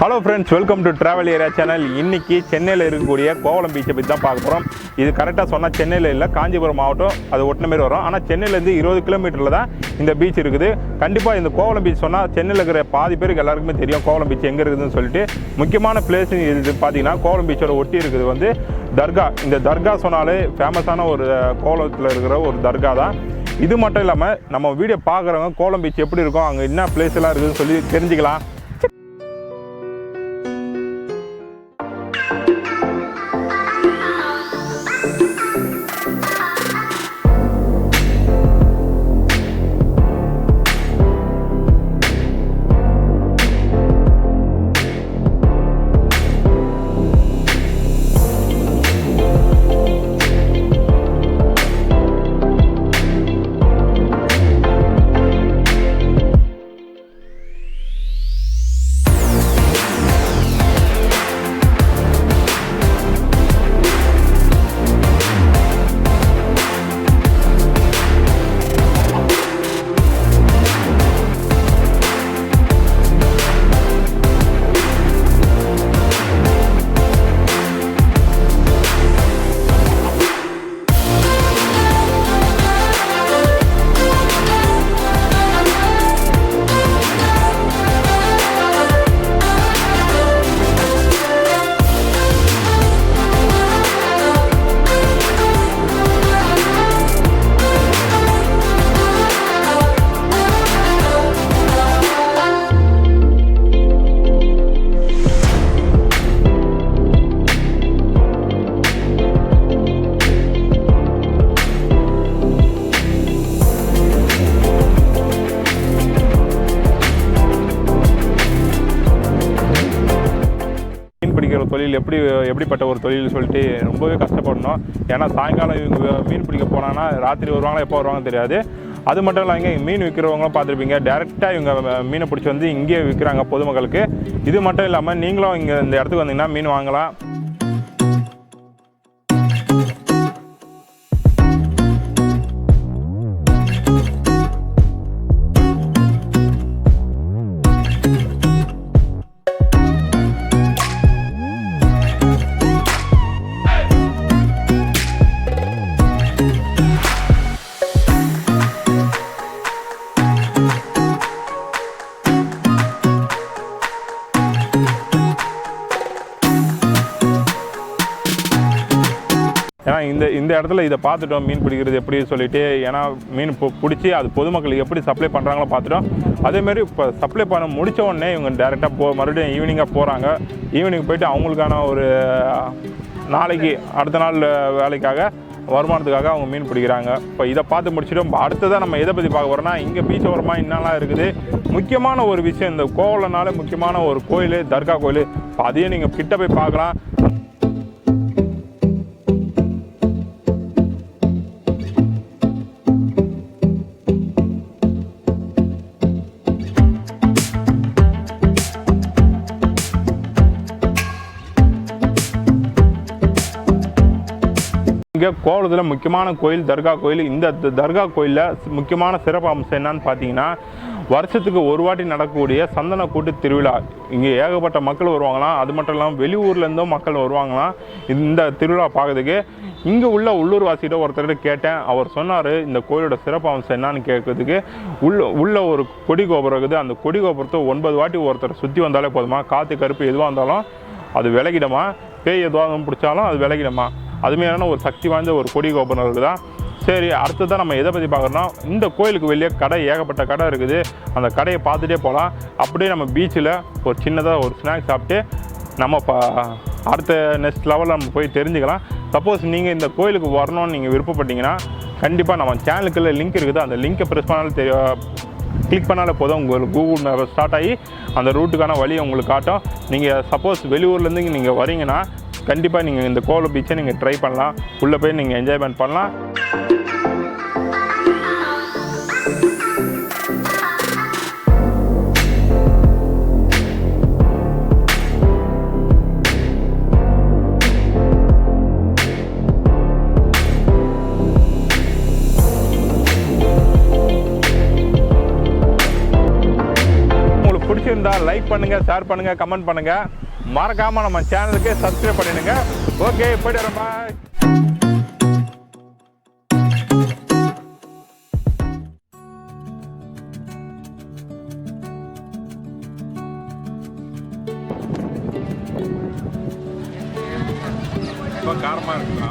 Hello friends, welcome to Travel Area channel. இன்னைக்கு சென்னையில இருக்கக்கூடிய கோவளம் பீச்சை பத்தி தான் பார்க்க போறோம். இது கரெக்ட்டா சொன்னா சென்னையில இல்ல, காஞ்சிபுரம் மாவட்டம் அது ஒட்டன மாதிரி வரும். ஆனா சென்னையில இருந்து 20 கிலோமீட்டர்ல தான் இந்த பீச் இருக்குது. கண்டிப்பா இந்த கோவளம் பீச் சொன்னா சென்னையில இருக்கிற பாதி பேருக்கு எல்லாருக்குமே தெரியும் கோவளம் பீச் எங்க இருக்குதுன்னு சொல்லிட்டு. முக்கியமான பிளேஸ் இது பாத்தீங்கன்னா கோவளம் பீச்சோட ஒட்டி இருக்குது வந்து தர்கா. இந்த தர்கா சொன்னாலே ஃபேமஸான ஒரு கோவளத்துல இருக்கிற ஒரு தர்கா தான். இது மட்டும் இல்லாம நம்ம வீடியோ பார்க்குறவங்க கோவளம் பீச் எப்படி இருக்கும், அங்க என்ன பிளேஸ் எல்லாம் இருக்குதுன்னு சொல்லி தெரிஞ்சுக்கலாம். தொழில் எப்படிப்பட்ட ஒரு தொழில் சொல்லிட்டு ரொம்பவே கஷ்டப்படணும். ஏன்னா சாயங்காலம் இவங்க மீன் பிடிக்க போனாங்கன்னா ராத்திரி வருவாங்களா எப்போ வருவாங்கன்னு தெரியாது. அது மட்டும் இல்லாமல் மீன் விற்கிறவங்களும் பார்த்துருப்பீங்க, டேரெக்டாக இவங்க மீனை பிடிச்சி வந்து இங்கேயே விற்கிறாங்க பொதுமக்களுக்கு. இது மட்டும் இல்லாமல் நீங்களும் இங்கே இந்த இடத்துக்கு வந்தீங்கன்னா மீன் வாங்கலாம். ஏன்னா இந்த இடத்துல இதை பார்த்துட்டோம் மீன் பிடிக்கிறது எப்படி சொல்லிட்டு. ஏன்னா மீன் பிடிச்சி அது பொதுமக்களுக்கு எப்படி சப்ளை பண்ணுறாங்களோ பார்த்துட்டோம். அதேமாரி இப்போ சப்ளை பண்ண முடித்த உடனே இவங்க டேரெக்டாக மறுபடியும் ஈவினிங்காக போகிறாங்க. ஈவினிங் போயிட்டு அவங்களுக்கான ஒரு நாளைக்கு அடுத்த நாள் வேலைக்காக வருமானத்துக்காக அவங்க மீன் பிடிக்கிறாங்க. இப்போ இதை பார்த்து முடிச்சிட்டோம். அடுத்ததான் நம்ம எதை பற்றி பார்க்க போகிறோம்னா இங்கே பீச் ஓரமாக என்னெல்லாம் இருக்குது. முக்கியமான ஒரு விஷயம், இந்த கோவலம்னால முக்கியமான ஒரு கோயில் தர்கா கோயில். இப்போ அதையும் நீங்கள் கிட்ட போய் பார்க்கலாம். இங்கே கோவளத்தில் முக்கியமான கோயில் தர்கா கோயில். இந்த தர்கா கோயிலில் முக்கியமான சிறப்பு அம்சம் என்னன்னு பார்த்தீங்கன்னா, வருஷத்துக்கு ஒரு வாட்டி நடக்கக்கூடிய சந்தன கூட்டு திருவிழா. இங்கே ஏகப்பட்ட மக்கள் வருவாங்களாம். அது மட்டும் இல்லாமல் வெளியூர்லேருந்தும் மக்கள் வருவாங்களாம் இந்த திருவிழா பார்க்கறதுக்கு. இங்கே உள்ளூர் வாசிகிட்ட ஒருத்தர்கிட்ட கேட்டேன். அவர் சொன்னார் இந்த கோயிலோட சிறப்பு அம்சம் என்னன்னு கேட்கறதுக்கு, உள்ள ஒரு கொடி கோபுரம் இருக்குது. அந்த கொடி கோபுரத்தை 9 வாட்டி ஒருத்தர் சுற்றி வந்தாலே போதுமா, காற்று கருப்பு எதுவாக இருந்தாலும் அது விலகிடுமா, பேய் எதுவாக பிடிச்சாலும் அது விலகிடுமா. அதுமாரியான ஒரு சக்தி வாய்ந்த ஒரு கொடி கோபுரம் இருக்குதா. சரி, அடுத்ததான் நம்ம எதை பற்றி பார்க்குறோம்னா, இந்த கோயிலுக்கு வெளியே கடை ஏகப்பட்ட கடை இருக்குது. அந்த கடையை பார்த்துட்டே போகலாம். அப்படியே நம்ம பீச்சில் ஒரு சின்னதாக ஒரு ஸ்நாக்ஸ் சாப்பிட்டு நம்ம அடுத்த நெக்ஸ்ட் லெவலில் நம்ம போய் தெரிஞ்சுக்கலாம். சப்போஸ் நீங்கள் இந்த கோயிலுக்கு வரணும்னு நீங்கள் விருப்பப்பட்டீங்கன்னா கண்டிப்பாக நம்ம சேனலுக்குள்ள லிங்க் இருக்குது. அந்த லிங்க்கை ப்ரெஸ் பண்ணாலும் கிளிக் பண்ணாலே போதும், உங்களுக்கு கூகுள் மேப் ஸ்டார்ட் ஆகி அந்த ரூட்டுக்கான வழியை உங்களுக்கு காட்டும். நீங்கள் சப்போஸ் வெளியூர்லேருந்து நீங்கள் வரீங்கன்னா கண்டிப்பாக நீங்கள் இந்த கோவளம் பீச்சை நீங்கள் ட்ரை பண்ணலாம். உள்ளே போய் நீங்கள் என்ஜாய்மெண்ட் பண்ணலாம். பிடிச்சிருந்தா லைக் பண்ணுங்கள், ஷேர் பண்ணுங்கள், கமெண்ட் பண்ணுங்கள். மறக்காமல் நம்ம சேனலுக்கு சப்ஸ்கிரைப் பண்ணிடுங்க. ஓகே, போய்ட்டு வரேன். பாய். ரொம்ப காரமாக இருக்குண்ணா.